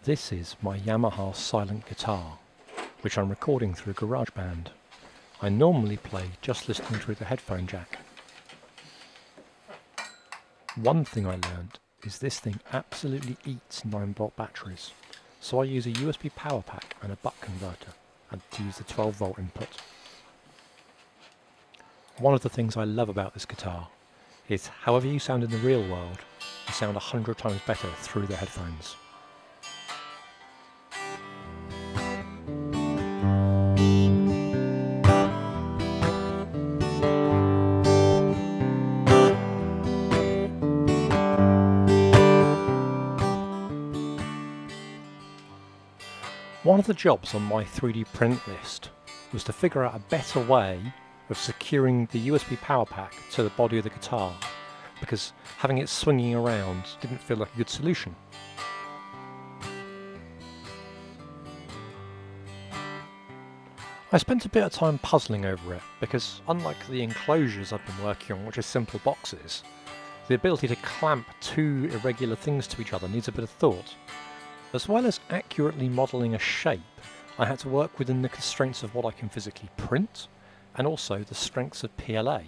This is my Yamaha Silent Guitar, which I'm recording through GarageBand. I normally play just listening through the headphone jack. One thing I learned is this thing absolutely eats 9-volt batteries, so I use a USB power pack and a buck converter and to use the 12-volt input. One of the things I love about this guitar is however you sound in the real world, you sound 100 times better through the headphones. One of the jobs on my 3D print list was to figure out a better way of securing the USB power pack to the body of the guitar, because having it swinging around didn't feel like a good solution. I spent a bit of time puzzling over it, because unlike the enclosures I've been working on, which are simple boxes, the ability to clamp two irregular things to each other needs a bit of thought. As well as accurately modelling a shape, I had to work within the constraints of what I can physically print, and also the strengths of PLA.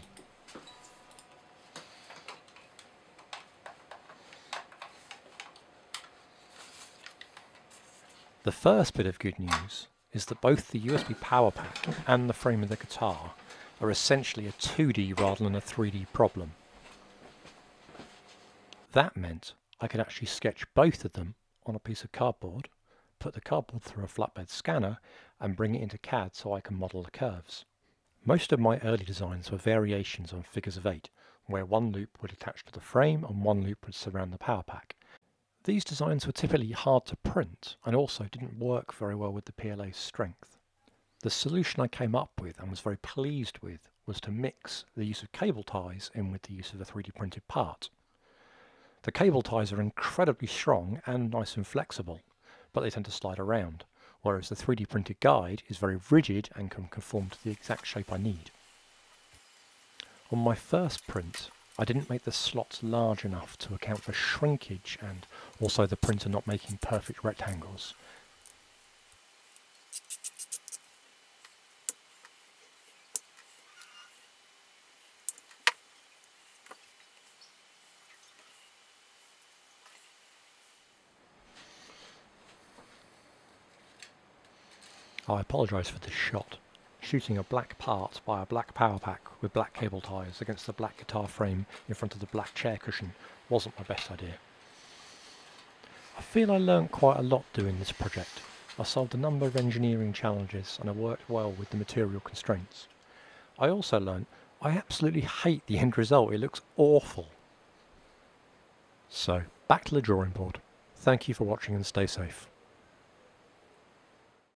The first bit of good news is that both the USB power pack and the frame of the guitar are essentially a 2D rather than a 3D problem. That meant I could actually sketch both of them on a piece of cardboard, put the cardboard through a flatbed scanner and bring it into CAD so I can model the curves. Most of my early designs were variations on figures of 8, where one loop would attach to the frame and one loop would surround the power pack. These designs were typically hard to print and also didn't work very well with the PLA's strength. The solution I came up with and was very pleased with was to mix the use of cable ties in with the use of a 3D printed part. The cable ties are incredibly strong and nice and flexible, but they tend to slide around, whereas the 3D printed guide is very rigid and can conform to the exact shape I need. On my first print, I didn't make the slots large enough to account for shrinkage and also the printer not making perfect rectangles. I apologise for this shot. Shooting a black part by a black power pack with black cable ties against the black guitar frame in front of the black chair cushion wasn't my best idea. I feel I learnt quite a lot doing this project. I solved a number of engineering challenges and I worked well with the material constraints. I also learnt I absolutely hate the end result, it looks awful. So, back to the drawing board. Thank you for watching and stay safe.